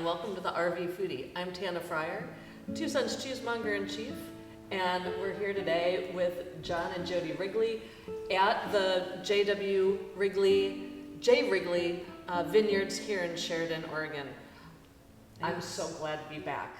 welcome to the RV Foodie. I'm Tana Fryer, Two Sons Cheesemonger in Chief, and we're here today with John and Jody Wrigley at the J. Wrigley Vineyards here in Sheridan, Oregon. I'm so glad to be back.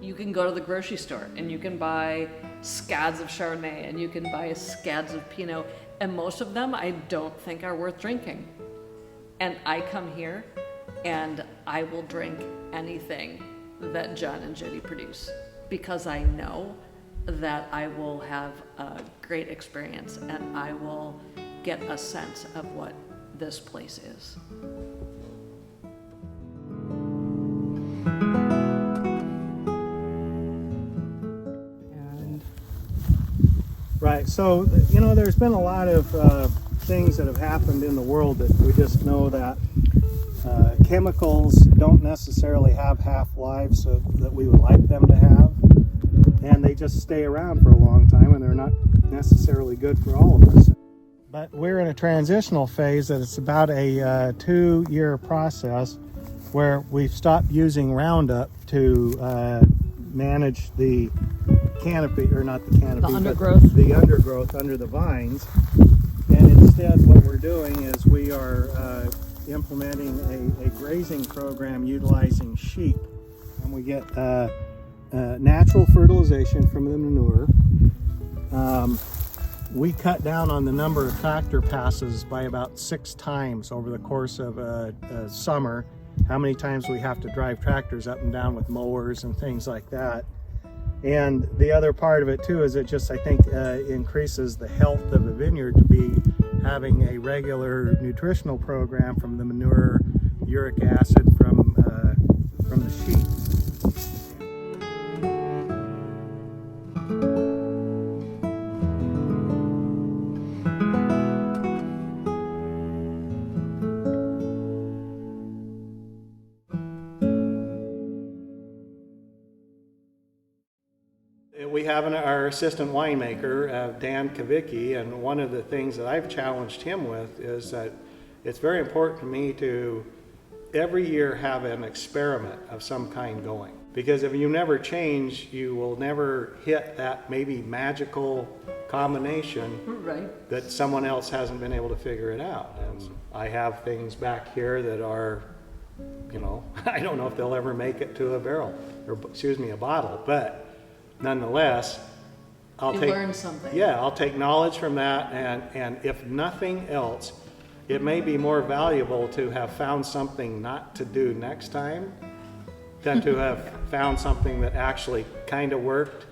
You can go to the grocery store and you can buy scads of Chardonnay and you can buy scads of Pinot, and most of them I don't think are worth drinking. And I come here and I will drink anything that John and Jody produce because I know that I will have a great experience and I will get a sense of what this place is. Right, so, there's been a lot of things that have happened in the world that we just know that chemicals don't necessarily have half-lives that we would like them to have, and they just stay around for a long time, and they're not necessarily good for all of us. But we're in a transitional phase that it's about a 2-year process where we've stopped using Roundup to manage the canopy, or not the canopy, the undergrowth. But the undergrowth under the vines. And instead what we're doing is we are implementing a grazing program utilizing sheep. And we get natural fertilization from the manure. We cut down on the number of tractor passes by about 6 times over the course of a summer. How many times we have to drive tractors up and down with mowers and things like that. And the other part of it too is it just, I think, increases the health of the vineyard to be having a regular nutritional program from the manure, uric acid from the sheep. We have our assistant winemaker, Dan Kavicki, and one of the things that I've challenged him with is that it's very important to me to every year have an experiment of some kind going. Because if you never change, you will never hit that maybe magical combination that someone else hasn't been able to figure it out. And I have things back here that are, I don't know if they'll ever make it to a barrel, or a bottle, but nonetheless, learn something. Yeah, I'll take knowledge from that, and if nothing else, it may be more valuable to have found something not to do next time than to have found something that actually kind of worked.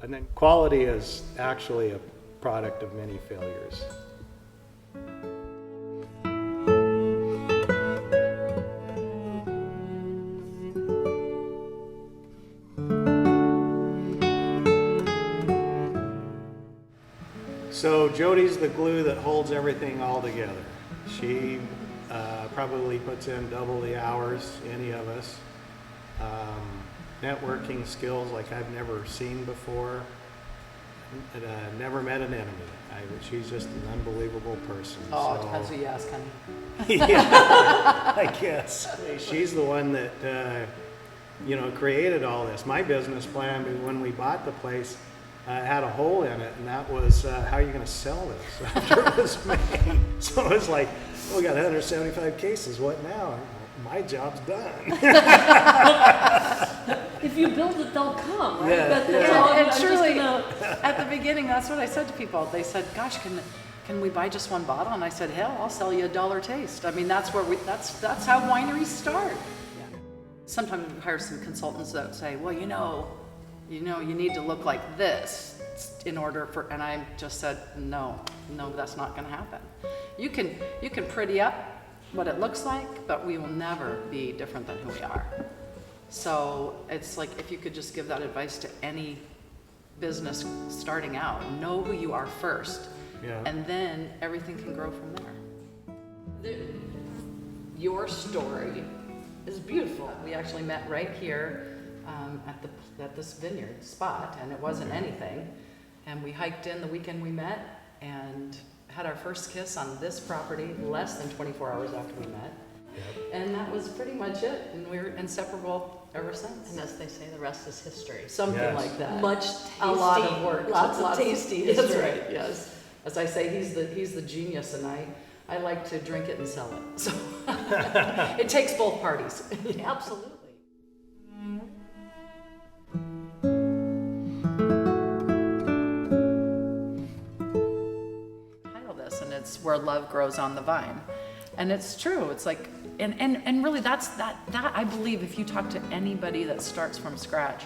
And then quality is actually a product of many failures. So Jody's the glue that holds everything all together. She probably puts in double the hours any of us. Networking skills like I've never seen before. Never met an enemy. She's just an unbelievable person. Oh, it depends who you ask, honey. Yeah, I guess. She's the one that created all this. My business plan when we bought the place had a hole in it, and that was how are you going to sell this after it was made? So it was like, we got 175 cases. What now? My job's done. If you build it, they'll come, right? Yeah, And truly, at the beginning, that's what I said to people. They said, "Gosh, can we buy just one bottle?" And I said, "Hell, I'll sell you $1 taste." I mean, that's that's how wineries start. Yeah. Sometimes we hire some consultants that say, "Well, you need to look like this in order for," and I just said, no, that's not going to happen. You can pretty up what it looks like, but we will never be different than who we are. So it's like, if you could just give that advice to any business starting out, know who you are first. Yeah. And then everything can grow from there. Your story is beautiful. We actually met right here at this vineyard spot, and it wasn't anything. And we hiked in the weekend we met and had our first kiss on this property less than 24 hours after we met. Yep. And that was pretty much it. And we're inseparable ever since. And as they say, the rest is history. Something Yes. like that. Much tasty, A lot of work. Lots of tasty That's history. right, yes. As I say, he's the genius, and I like to drink it and sell it. So it takes both parties. Absolutely. Title this, and it's Where Love Grows on the Vine. And it's true. It's like, and really that I believe if you talk to anybody that starts from scratch,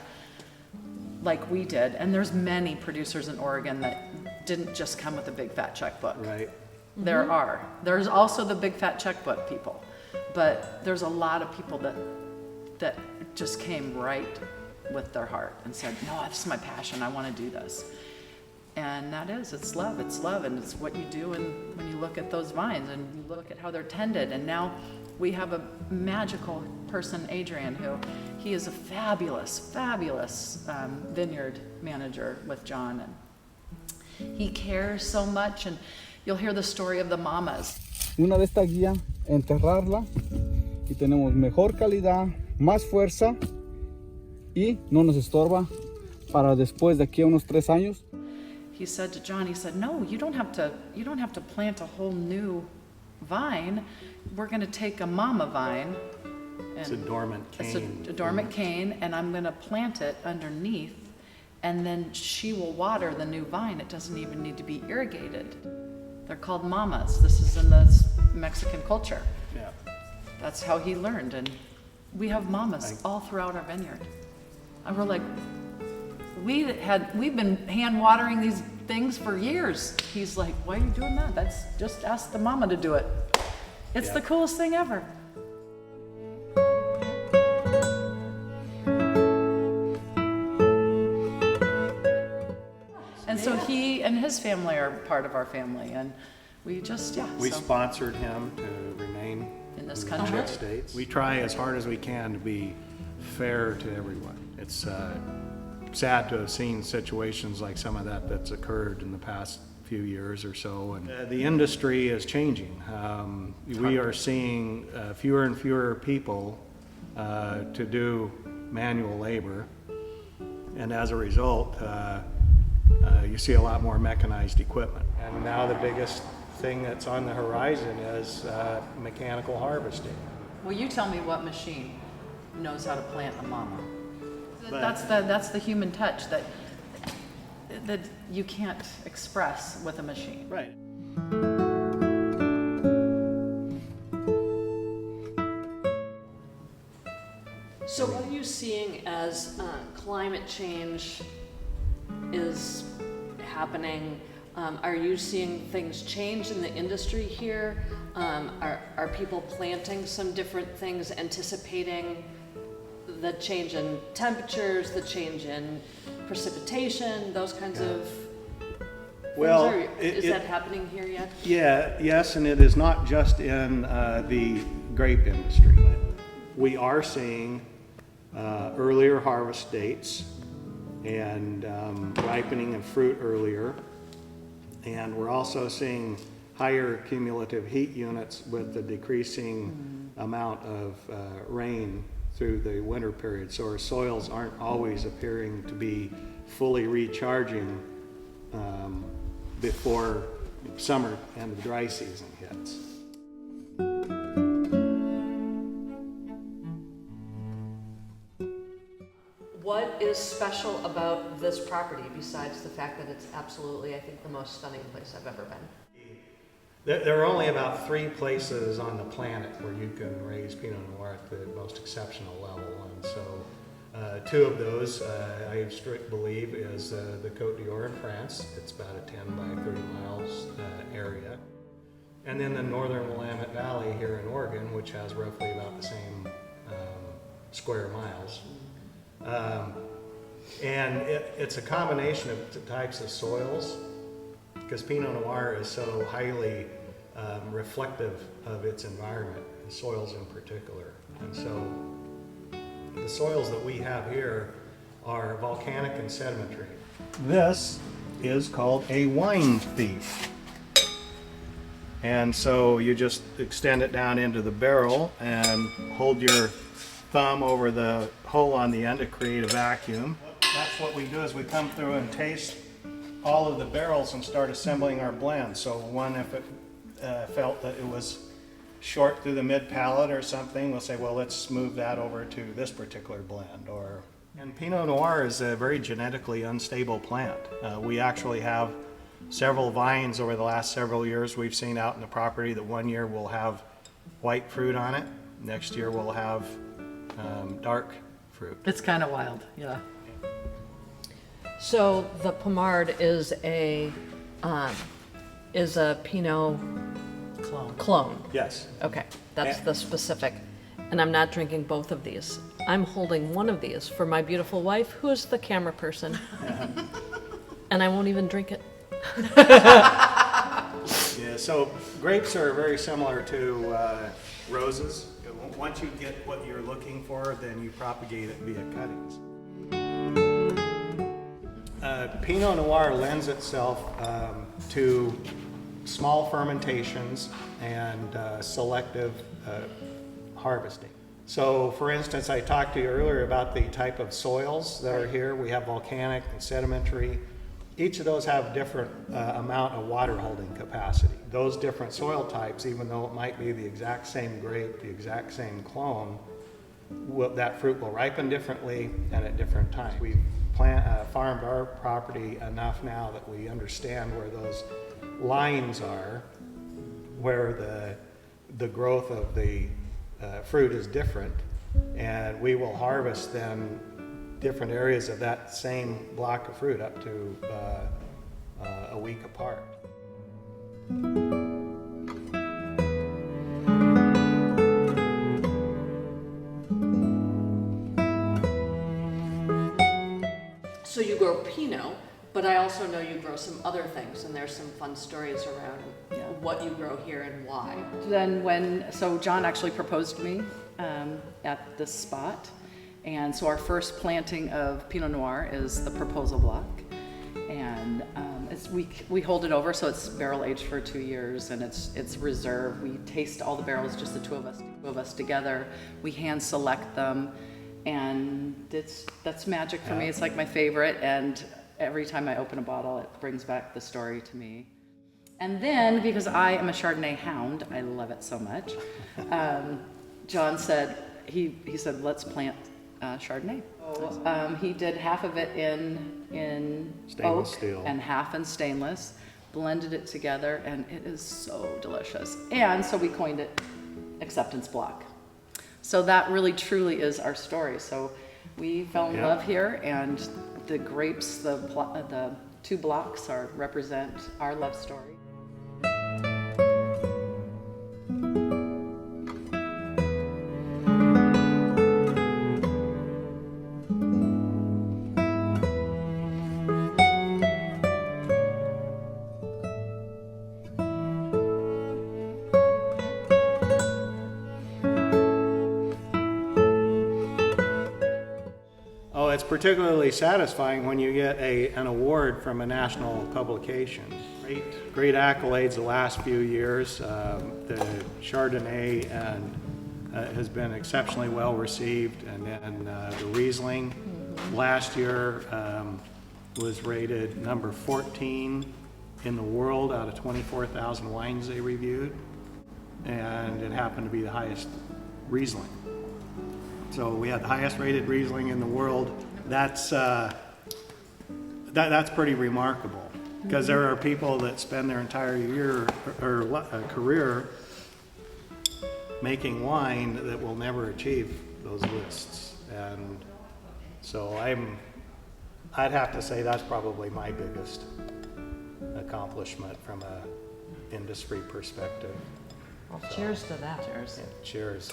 like we did, and there's many producers in Oregon that didn't just come with a big fat checkbook. Right. There's also the big fat checkbook people, but there's a lot of people that just came right with their heart and said, no, this is my passion, I want to do this. And it's love, and it's what you do when you look at those vines and you look at how they're tended. And now we have a magical person, Adrian, who he is a fabulous vineyard manager with John, and he cares so much. And you'll hear the story of the mamas. Una de esta guía, enterrarla y tenemos mejor calidad, más fuerza y no nos estorba para después de aquí a unos 3 años. He said to John, he said, no, you don't have to plant a whole new vine. We're going to take a mama vine. It's a dormant cane. It's a dormant cane, and I'm going to plant it underneath, and then she will water the new vine. It doesn't even need to be irrigated. They're called mamas. This is in the Mexican culture. Yeah. That's how he learned, and we have mamas all throughout our vineyard. And we're like, we've been hand watering these things for years. He's like, why are you doing that? That's just ask the mama to do it. It's the coolest thing ever. And so he and his family are part of our family, and we just, We sponsored him to remain in this in the country. United States. We try as hard as we can to be fair to everyone. It's sad to have seen situations like some of that's occurred in the past few years or so, and the industry is changing. We are seeing fewer and fewer people to do manual labor, and as a result, you see a lot more mechanized equipment. And now the biggest thing that's on the horizon is mechanical harvesting. Well, you tell me what machine knows how to plant a mama. That's the human touch that you can't express with a machine. Right. So what are you seeing as climate change is happening? Are you seeing things change in the industry here? Are people planting some different things, anticipating the change in temperatures, the change in precipitation, those kinds of Well, things? Is that happening here yet? Yeah, yes, and it is not just in the grape industry. We are seeing earlier harvest dates and ripening of fruit earlier. And we're also seeing higher cumulative heat units with the decreasing amount of rain through the winter period. So our soils aren't always appearing to be fully recharging before summer and the dry season hits. What is special about this property besides the fact that it's absolutely, I think, the most stunning place I've ever been? There are only about 3 places on the planet where you can raise Pinot Noir at the most exceptional level. And so 2 of those, I strict believe, is the Côte d'Or in France. It's about a 10 by 30 miles area. And then the northern Willamette Valley here in Oregon, which has roughly about the same square miles. And it's a combination of the types of soils, because Pinot Noir is so highly reflective of its environment, soils in particular. And so the soils that we have here are volcanic and sedimentary. This is called a wine thief. And so you just extend it down into the barrel and hold your thumb over the hole on the end to create a vacuum. That's what we do, is we come through and taste all of the barrels and start assembling our blend. So one, if it felt that it was short through the mid palate or something, we'll say, well, let's move that over to this particular blend. And Pinot Noir is a very genetically unstable plant. We actually have several vines over the last several years we've seen out in the property that one year will have white fruit on it, next year we'll have dark fruit. It's kind of wild, yeah. So the Pommard is a Pinot clone. Yes. Okay, that's the specific. And I'm not drinking both of these. I'm holding one of these for my beautiful wife, who is the camera person. And I won't even drink it. Yeah, so grapes are very similar to roses. Once you get what you're looking for, then you propagate it via cuttings. Pinot Noir lends itself to small fermentations and selective harvesting. So for instance, I talked to you earlier about the type of soils that are here. We have volcanic and sedimentary. Each of those have different amount of water holding capacity. Those different soil types, even though it might be the exact same grape, the exact same clone, that fruit will ripen differently and at different times. We've farmed our property enough now that we understand where those lines are, where the growth of the fruit is different, and we will harvest then different areas of that same block of fruit up to a week apart. So you grow Pinot, but I also know you grow some other things, and there's some fun stories around what you grow here and why. Then so John actually proposed to me at this spot. And so our first planting of Pinot Noir is the proposal block. And we hold it over, so it's barrel aged for 2 years, and it's reserve. We taste all the barrels, just the two of us together. We hand select them, and that's magic for me. It's like my favorite, and every time I open a bottle, it brings back the story to me. And then, because I am a Chardonnay hound, I love it so much, John said, he said, let's plant Chardonnay. He did half of it in Stainless oak steel. and half in stainless, blended it together, and it is so delicious. And so we coined it Acceptance Block. So that really truly is our story. So we fell in love here, and the grapes, the 2 blocks represent our love story. Oh, it's particularly satisfying when you get an award from a national publication. Great accolades the last few years. The Chardonnay has been exceptionally well received, and then the Riesling last year was rated number 14 in the world out of 24,000 wines they reviewed, and it happened to be the highest Riesling. So we had the highest rated Riesling in the world. That's pretty remarkable, because there are people that spend their entire year or career making wine that will never achieve those lists. And so I'd have to say that's probably my biggest accomplishment from a industry perspective. Well, cheers to that. Cheers.